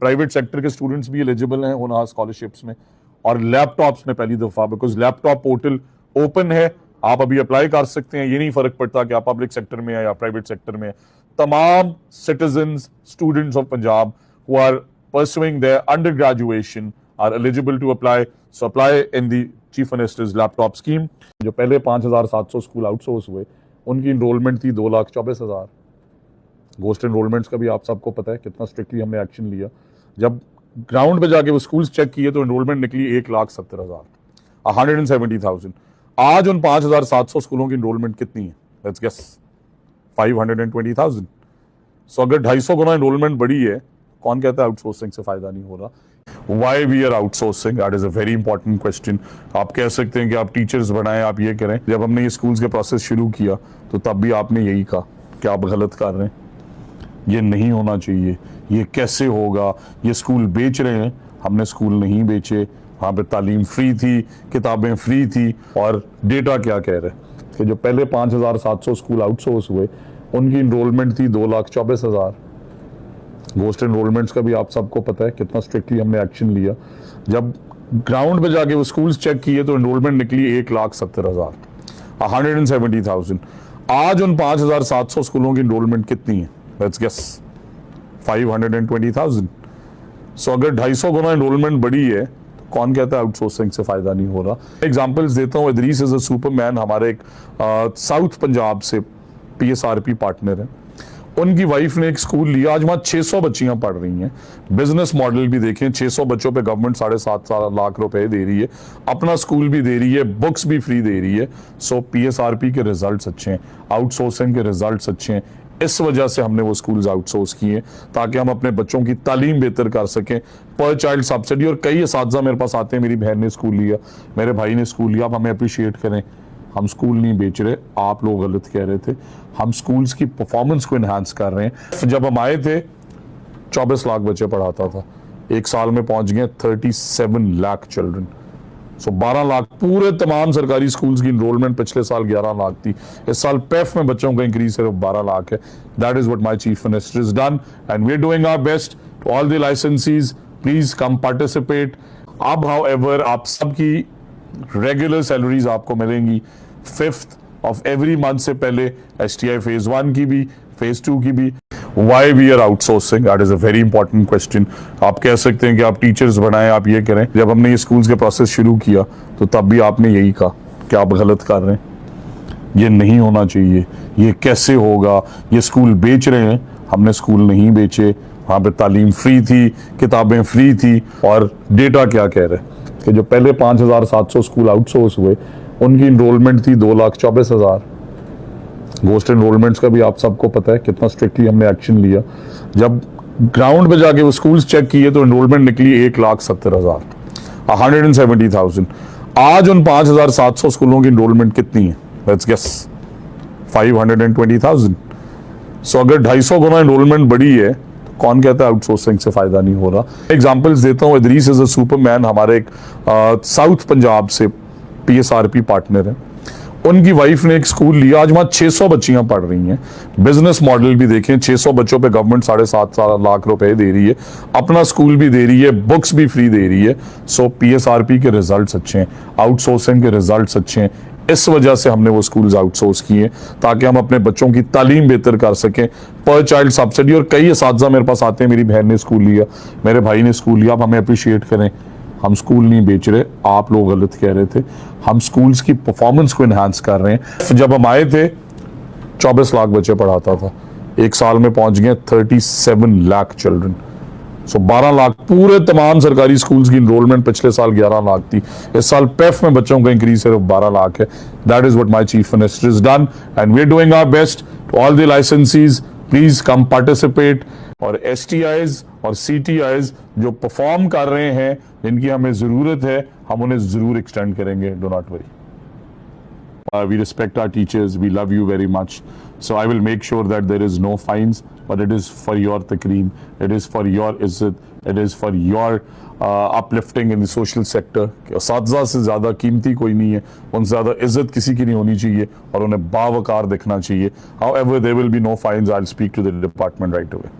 Private sector के students भी eligible हैं उन स्कॉलरशिप्स में, और लैपटॉप्स में पहली दफा, बिकॉज लैपटॉप पोर्टल ओपन है, आप अभी अप्लाई कर सकते हैं। ये नहीं फर्क पड़ता कि आप पब्लिक सेक्टर में है या प्राइवेट सेक्टर में है। तमाम citizens, students of Punjab who are pursuing their undergraduation are eligible to apply. So apply in the Chief Minister's laptop scheme. जो पहले 5,700 स्कूल आउटसोर्स हुए उनकी इनरोलमेंट थी 2,24,000। घोस्ट इनरोलमेंट्स का भी आप सबको पता है कितना स्ट्रिक्टली हमने एक्शन लिया। जब ग्राउंड पे जाके वो स्कूल्स चेक किए तो इनरोलमेंट निकली 1,70,000, 170,000। आज उन 5,700 स्कूलों की इनरोलमेंट कितनी है? Let's guess 520,000। सो अगर 250 गुना इनरोलमेंट बढ़ी है, कौन कहता है आउटसोर्सिंग से फायदा नहीं हो रहा? Why we are outsourcing, that is a very important question. आप कह सकते हैं कि आप टीचर्स बनाएं, आप ये करें। जब हमने ये स्कूल्स के प्रोसेस शुरू किया तो तब भी आपने यही कहा कि आप गलत कर रहे हैं, ये नहीं होना चाहिए, ये कैसे होगा, ये स्कूल बेच रहे हैं। हमने स्कूल नहीं बेचे, वहाँ पे तालीम फ्री थी, किताबें फ्री थी। और डेटा क्या कह रहे हैं कि जो पहले 5,700 स्कूल आउटसोर्स हुए उनकी इनरोलमेंट थी 2,24,000। घोस्ट इनरोलमेंट्स का भी आप सबको पता है कितना स्ट्रिक्टली हमने एक्शन लिया। जब ग्राउंड पे जाके वो स्कूल्स चेक किए तो इनरोलमेंट निकली 1,70,000, 170,000। आज उन 5,700 स्कूलों की इनरोलमेंट कितनी है? Let's guess 520,000। सो अगर 250 गुना इनरोलमेंट बढ़ी है, कौन कहता है आउटसोर्सिंग से फायदा नहीं हो रहा? एग्जांपल्स देता हूँ। इदरीस इज अ सुपरमैन, हमारे एक साउथ पंजाब से PSRP पार्टनर है। उनकी वाइफ ने एक स्कूल लिया, आज वहां 600 बच्चियां पढ़ रही हैं। बिजनेस मॉडल भी देखें, 600 बच्चों पे गवर्नमेंट 7.5 लाख रुपए दे रही है, अपना स्कूल भी दे रही है, बुक्स भी फ्री दे रही है। सो PSRP के रिजल्ट्स अच्छे हैं, आउटसोर्सिंग के रिजल्ट्स अच्छे हैं। इस वजह से हमने वो स्कूल्स आउटसोर्स किए ताकि हम अपने बच्चों की तालीम बेहतर कर सकें। पर चाइल्ड सब्सिडी, और कई असातिज़ा मेरे पास आते हैं, मेरी बहन ने स्कूल लिया, मेरे भाई ने स्कूल लिया, आप हमें अप्रिशिएट करें। हम स्कूल नहीं बेच रहे, आप लोग गलत कह रहे थे। हम स्कूल्स की परफॉर्मेंस को इन्हांस कर रहे हैं। जब हम आए थे 24 लाख बच्चे पढ़ाता था, एक साल में पहुंच गए 37 लाख चिल्ड्रन। सो 12 लाख पूरे तमाम सरकारी स्कूल्स की इनरोलमेंट पिछले साल 11 लाख थी। इस साल PEF में बच्चों का इंक्रीज सिर्फ 12 लाख है। That is what my chief minister is done and we are doing our best. To all the licensees, please come participate. अब हाउएवर आप सबकी रेगुलर सैलरीज आपको मिलेंगी 5th ऑफ एवरी मंथ से पहले, STI phase 1 की भी, phase 2 की भी। Why we are outsourcing, that is a very important question. आप कह सकते हैं कि आप टीचर्स बनाएं, आप ये करें। जब हमने ये स्कूल्स के प्रोसेस शुरू किया तो तब भी आपने यही कहा कि आप गलत कर रहे हैं, ये नहीं होना चाहिए, ये कैसे होगा, ये स्कूल बेच रहे हैं। हमने स्कूल नहीं बेचे, वहाँ पे तालीम फ्री थी, किताबें फ्री थी। और डेटा क्या कह रहे हैं कि जो पहले 5,700 स्कूल आउटसोर्स हुए उनकी इनरोलमेंट थी 2,24,000। घोस्ट इनरोलमेंट्स का भी आप सबको पता है कितना स्ट्रिक्टली हमने एक्शन लिया। जब ग्राउंड पे जाके वो स्कूल्स चेक किए तो इनरोलमेंट निकली 1,70,000, 170,000। आज उन 5,700 स्कूलों की इनरोलमेंट कितनी है? Let's guess 520,000। सो अगर 250 गुना इनरोलमेंट बढ़ी है, कौन कहता है आउटसोर्सिंग से फायदा नहीं हो रहा? एग्जांपल्स देता हूँ। इदरीस इज अ सुपरमैन, हमारे एक साउथ पंजाब से PSRP पार्टनर है। उनकी वाइफ ने एक स्कूल लिया, आज वहां 600 बच्चियां पढ़ रही हैं। बिजनेस मॉडल भी देखें, 600 बच्चों पे गवर्नमेंट 7.5 लाख रुपए दे रही है, अपना स्कूल भी दे रही है, बुक्स भी फ्री दे रही है। सो PSRP के रिजल्ट्स अच्छे हैं, आउटसोर्सिंग के रिजल्ट्स अच्छे हैं। इस वजह से हमने वो स्कूल्स आउटसोर्स किए ताकि हम अपने बच्चों की तालीम बेहतर कर सकें। पर चाइल्ड सब्सिडी, और कई असातिज़ा मेरे पास आते हैं, मेरी बहन ने स्कूल लिया, मेरे भाई ने स्कूल लिया, आप हमें अप्रिशिएट करें। हम स्कूल नहीं बेच रहे, आप लोग गलत कह रहे थे। हम स्कूल्स की परफॉर्मेंस को इन्हांस कर रहे हैं। जब हम आए थे 24 लाख बच्चे पढ़ाता था, एक साल में पहुंच गए 37 लाख चिल्ड्रन। सो 12 लाख पूरे तमाम सरकारी स्कूल्स की इनरोलमेंट पिछले साल 11 लाख थी। इस साल PEF में बच्चों का इंक्रीज सिर्फ 12 लाख है। That is what my chief minister is done and we are doing our best. To all the licensees, please come participate. और STIs और CTIs जो परफॉर्म कर रहे हैं, जिनकी हमें जरूरत है, हम उन्हें जरूर एक्सटेंड करेंगे। Do not worry. We respect our teachers, we love you very much, so I will make sure that there is no fines, but it is for your takreem, it is for your izzat, it is for your uplifting in the social sector। असातिज़ा से ज़्यादा कीमती कोई नहीं है, उनसे ज़्यादा इज्जत किसी की नहीं होनी चाहिए और उन्हें बावकार दिखना चाहिए। However, there will be no fines, I'll speak to the department right away।